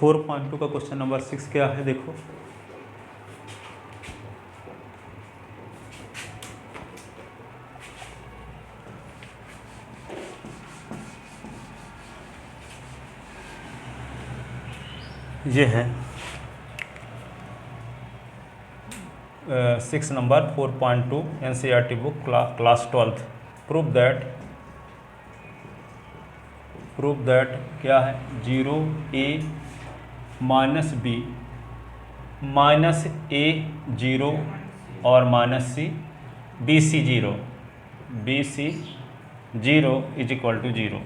4.2 का question number 6 क्या है देखो। ये है 6 number 4.2 NCERT book class 12th। Prove that क्या है 0a minus B minus A 0 और minus C B C 0 is equal to 0।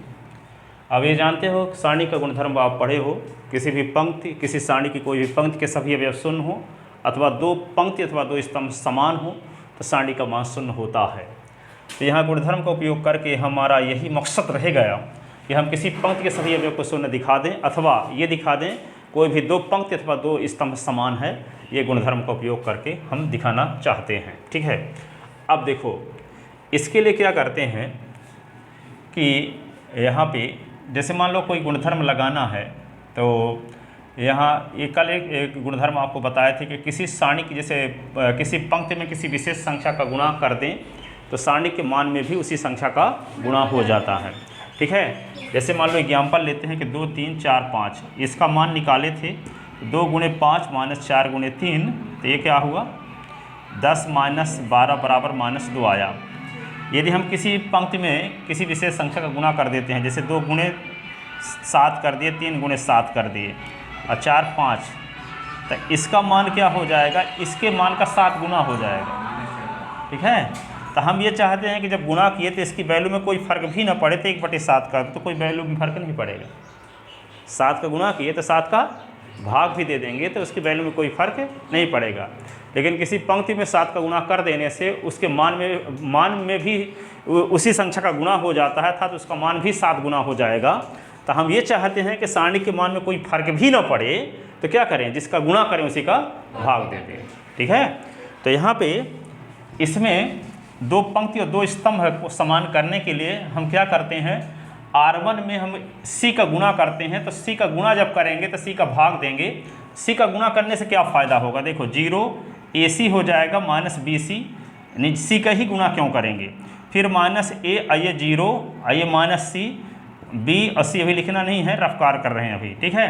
अब ये जानते हो सारणी का गुणधर्म आप पढ़े हो, किसी भी पंक्ति किसी सारणी की कोई भी पंक्ति के सभी अवयव शून्य हो अथवा दो पंक्ति अथवा दो स्तंभ समान हो तो सारणी का मान शून्य होता है। तो यहाँ गुणधर्म का उपयोग करके हमारा यही मकसद रह गया कि हम किसी पंक्ति के सभी अवयव को शून्य दिखा दें अथवा ये दिखा दें कोई भी दो पंक्ति अथवा दो स्तंभ समान है। ये गुणधर्म का उपयोग करके हम दिखाना चाहते हैं। ठीक है, अब देखो इसके लिए क्या करते हैं कि यहाँ पे जैसे मान लो कोई गुणधर्म लगाना है तो यहाँ ये कल एक गुणधर्म आपको बताए थे कि किसी सारणी की जैसे किसी पंक्ति में किसी विशेष संख्या का गुणा कर दें तो सारणी के मान में भी उसी संख्या का गुणा हो जाता है। ठीक है, जैसे मान लो एग्जाम्पल लेते हैं कि 2 3 4 5 इसका मान निकाले थे 2 गुणे 5 माइनस 4 गुणे 3 तो ये क्या हुआ 10 माइनस 12 बराबर माइनस 2 आया। यदि हम किसी पंक्ति में किसी विशेष संख्या का गुणा कर देते हैं जैसे 2 गुणे 7 कर दिए 3 गुणे 7 कर दिए और 4 5 तो इसका मान क्या हो जाएगा इसके मान का 7 गुना हो जाएगा। ठीक है, तो हम ये चाहते हैं कि जब गुणा किए तो इसकी वैल्यू में कोई फ़र्क भी ना पड़े तो 1/7 का तो कोई वैल्यू में फ़र्क नहीं पड़ेगा। 7 का गुणा किए तो 7 का भाग भी दे देंगे तो उसकी वैल्यू में कोई फ़र्क नहीं पड़ेगा। लेकिन किसी पंक्ति में 7 का गुणा कर देने से उसके मान में भी उसी संख्या का गुणा हो जाता है था तो उसका मान भी 7 गुना हो जाएगा। तो हम ये चाहते हैं कि सारणी के मान में कोई फर्क भी ना पड़े तो क्या करें जिसका गुणा करें उसी का भाग दे दें। ठीक है, तो यहाँ पे इसमें दो पंक्ति और दो स्तंभ को समान करने के लिए हम क्या करते हैं R1 में हम C का गुणा करते हैं तो C का गुणा जब करेंगे तो C का भाग देंगे। C का गुणा करने से क्या फ़ायदा होगा देखो 0 AC हो जाएगा माइनस BC यानी C का ही गुणा क्यों करेंगे फिर माइनस A आइए 0 आइए माइनस C B और C अभी लिखना नहीं है रफ्कार कर रहे हैं अभी। ठीक है,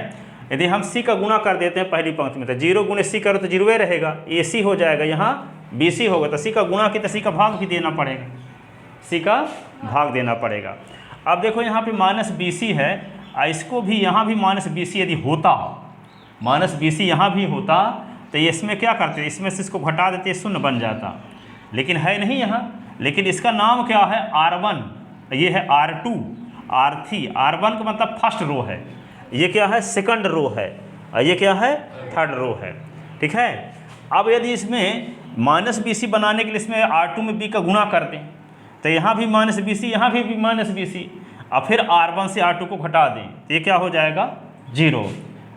यदि हम C का गुणा कर देते हैं पहली पंक्ति में तो 0 गुणे C करो तो 0 रहेगा AC हो जाएगा यहाँ BC होगा तो C का गुणा की तो C का भाग भी देना पड़ेगा C का भाग देना पड़ेगा। अब देखो यहाँ पे माइनस BC है इसको भी यहाँ भी माइनस BC यदि होता माइनस BC यहाँ भी होता तो ये इसमें क्या करते इसमें से इसको घटा देते शून्य बन जाता लेकिन है नहीं यहाँ। लेकिन इसका नाम क्या है R1 ये है R2 R3 R1 का मतलब फर्स्ट रो है ये क्या है सेकंड रो है और ये क्या है थर्ड रो है। ठीक है, अब यदि इसमें माइनस BC बनाने के लिए इसमें R2 में B का गुणा कर दें तो यहाँ भी माइनस BC यहाँ भी माइनस BC और फिर R1 से R2 को घटा दें तो ये क्या हो जाएगा 0।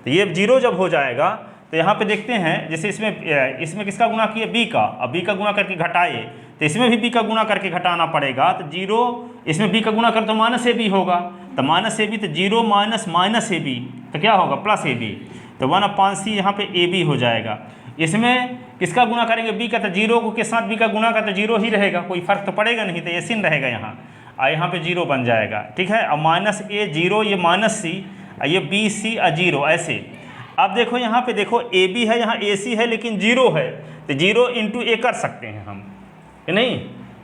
तो ये 0 जब हो जाएगा तो यहाँ पे देखते हैं जैसे इसमें किसका गुणा किए B का अब B का गुणा करके घटाए तो इसमें भी B का गुणा करके घटाना पड़ेगा तो 0 इसमें B का गुणा कर तो माइनस AB होगा तो माइनस AB तो 0 माइनस AB तो क्या होगा प्लस AB तो 1/C यहाँ पे AB हो जाएगा। इसमें किसका गुणा करेंगे B का तो 0 को के साथ B का गुणा का तो 0 ही रहेगा कोई फर्क तो पड़ेगा नहीं तो ये चिन्ह रहेगा यहाँ और यहाँ पे 0 बन जाएगा। ठीक है, अब माइनस A 0 ये माइनस C ये BC 0 ऐसे। अब देखो यहाँ पे देखो AB है यहाँ AC है लेकिन 0 है तो 0 इंटू A कर सकते हैं हम कि नहीं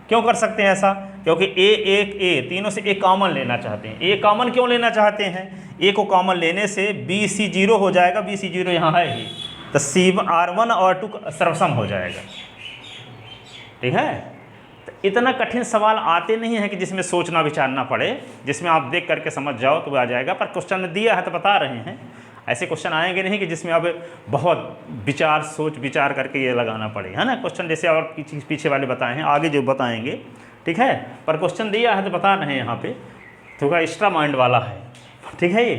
क्यों कर सकते हैं ऐसा क्योंकि A तीनों से A कॉमन लेना चाहते हैं। A कॉमन क्यों लेना चाहते हैं A को कॉमन लेने से BC 0 हो जाएगा BC 0 यहाँ है ही तो R1 और R2 सर्वसम हो जाएगा। ठीक है, तो इतना कठिन सवाल आते नहीं है कि जिसमें सोचना विचारना पड़े जिसमें आप देख करके समझ जाओ तो आ जाएगा। पर क्वेश्चन ने दिया है तो बता रहे हैं ऐसे क्वेश्चन आएंगे नहीं कि जिसमें अब बहुत सोच विचार करके ये लगाना पड़े है ना। क्वेश्चन जैसे और पीछे वाले बताए हैं आगे जो बताएंगे। ठीक है, पर क्वेश्चन दिया है तो बता रहे हैं यहाँ पे थोड़ा एक्स्ट्रा माइंड वाला है। ठीक है, ये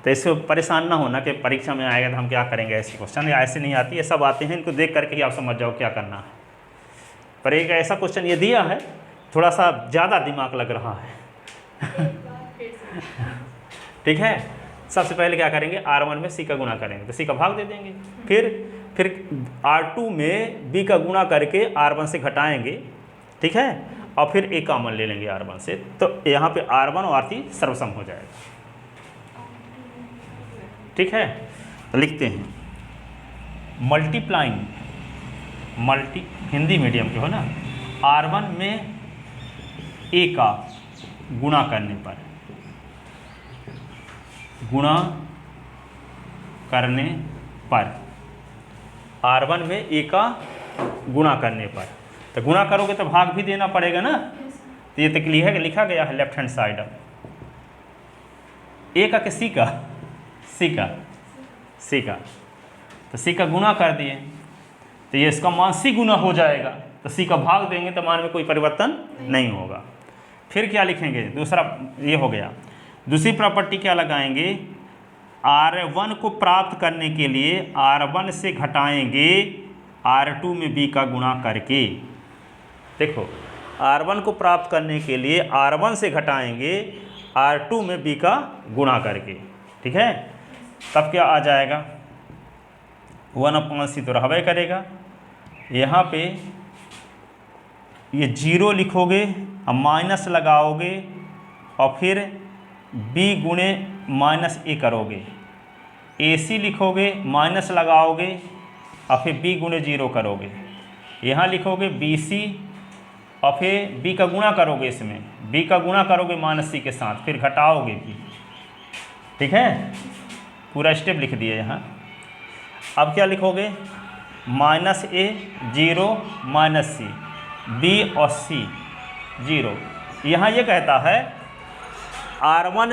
तो इससे परेशान ना होना कि परीक्षा में आएगा तो हम क्या करेंगे ऐसे क्वेश्चन या ऐसे नहीं आती है सब आते हैं इनको देख करके ही आप समझ जाओ क्या करना है। पर एक ऐसा क्वेश्चन ये दिया है थोड़ा सा ज़्यादा दिमाग लग रहा है। ठीक है, सबसे पहले क्या करेंगे, R1 में C का गुणा करेंगे तो C का भाग दे देंगे। फिर R2 में B का गुणा करके R1 से घटाएंगे, ठीक है, और फिर A कॉमन ले लेंगे R1 से, तो यहाँ पे R1 और R3 सर्वसम हो जाएगा। ठीक है, तो लिखते हैं मल्टीप्लाइंग, हिंदी मीडियम के हो ना, R1 में A का गुणा करने पर, R1 में A का गुणा करने पर, तो गुणा करोगे तो भाग भी देना पड़ेगा ना, तो ये तक लिखा गया है लेफ्ट हैंड साइड। अब A का कि C का, C का, तो C का गुणा कर दिए तो ये इसका मान C गुना हो जाएगा, तो C का भाग देंगे तो मान में कोई परिवर्तन नहीं होगा। फिर क्या लिखेंगे, दूसरा ये हो गया, दूसरी प्रॉपर्टी क्या लगाएंगे, R1 को प्राप्त करने के लिए R1 से घटाएंगे R2 में B का गुणा करके। देखो, R1 को प्राप्त करने के लिए R1 से घटाएंगे R2 में B का गुणा करके, ठीक है, तब क्या आ जाएगा, 1/C तो रहबे करेगा। यहाँ पे ये 0 लिखोगे और माइनस लगाओगे और फिर B गुणे -A करोगे, AC लिखोगे, माइनस लगाओगे और फिर B गुणे 0 करोगे, यहाँ लिखोगे BC और फिर B का गुणा करोगे, इसमें B का गुणा करोगे -C के साथ, फिर घटाओगे B, ठीक है, पूरा स्टेप लिख दिए यहाँ। अब क्या लिखोगे, -A 0 -C, B और C 0। यहाँ ये कहता है R1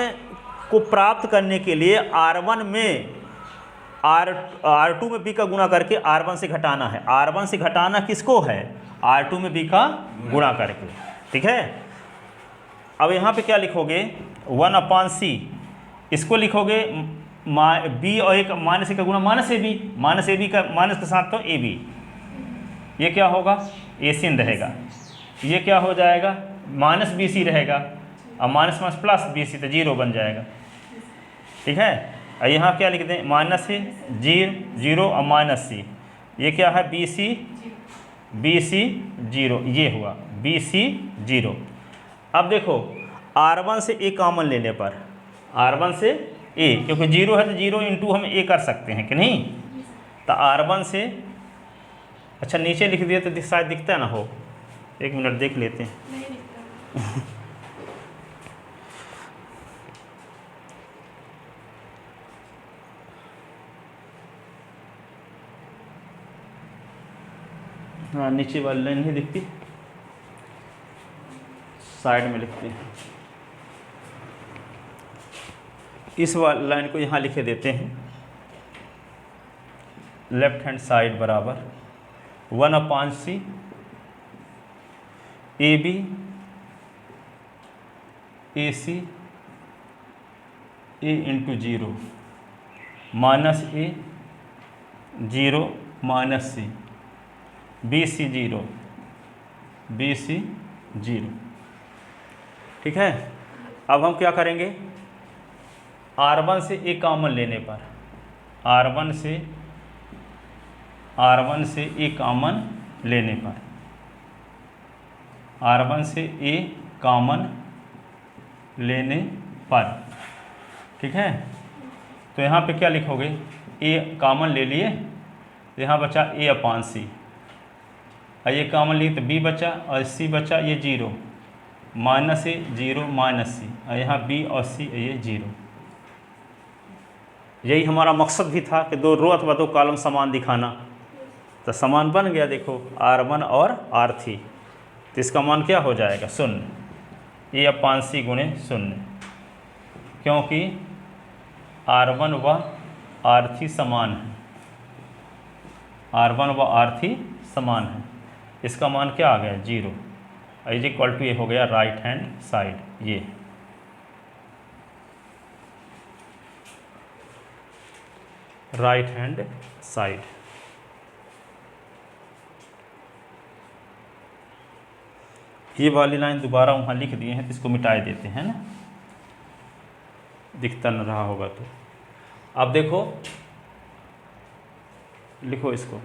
को प्राप्त करने के लिए R1 में R2 में B का गुणा करके R1 से घटाना है। R1 से घटाना किसको है, R2 में B का गुणा करके, ठीक है। अब यहाँ पे क्या लिखोगे, 1/C, इसको लिखोगे B और एक -A का गुणा -AB, -AB का माइनस के साथ तो AB, ये क्या होगा, AC रहेगा, ये क्या हो जाएगा, -BC रहेगा और माइनस प्लस BC तो 0 बन जाएगा, ठीक है। और यहाँ क्या लिख दें, -A 0 और -C, ये क्या है, BC 0, ये हुआ BC 0। अब देखो R1 से A कॉमन लेने पर, R1 से A, क्योंकि 0 है तो 0 इंटू हम A कर सकते हैं कि नहीं, तो R1 से, अच्छा नीचे लिख दिए तो शायद दिखता है ना हो, एक मिनट देख लेते हैं। हाँ, नीचे वाली लाइन नहीं दिखती, साइड में लिखते हैं, इस वाली लाइन को यहाँ लिखे देते हैं, लेफ्ट हैंड साइड बराबर 1/C AB AC A into 0 -A 0 -C BC 0 BC 0, ठीक है। अब हम क्या करेंगे, R1 से A कॉमन लेने पर, R1 से A कॉमन लेने पर, R1 से A कॉमन लेने पर, ठीक है, तो यहाँ पे क्या लिखोगे, A कॉमन ले लिए तो यहाँ बचा A/C, और ये कॉमन लिए तो B बचा और C बचा, ये 0, -A 0 -C, और यहाँ B और C ये 0। यही हमारा मकसद भी था कि 2 रो अथवा 2 कॉलम समान दिखाना, तो समान बन गया। देखो R1 और R3, तो इसका मान क्या हो जाएगा, 0, A/C गुणे 0, क्योंकि R1 व R3 समान है, R1 व R3 समान है, इसका मान क्या आ गया, 0, इज इक्वल टू ये हो गया राइट हैंड साइड, ये राइट हैंड साइड। ये वाली लाइन दोबारा वहाँ लिख दिए हैं तो इसको मिटाए देते हैं ना, दिखता न रहा होगा तो। अब देखो, लिखो इसको,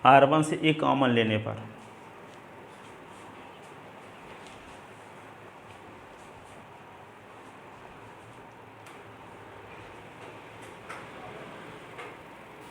R1 से A कॉमन लेने पर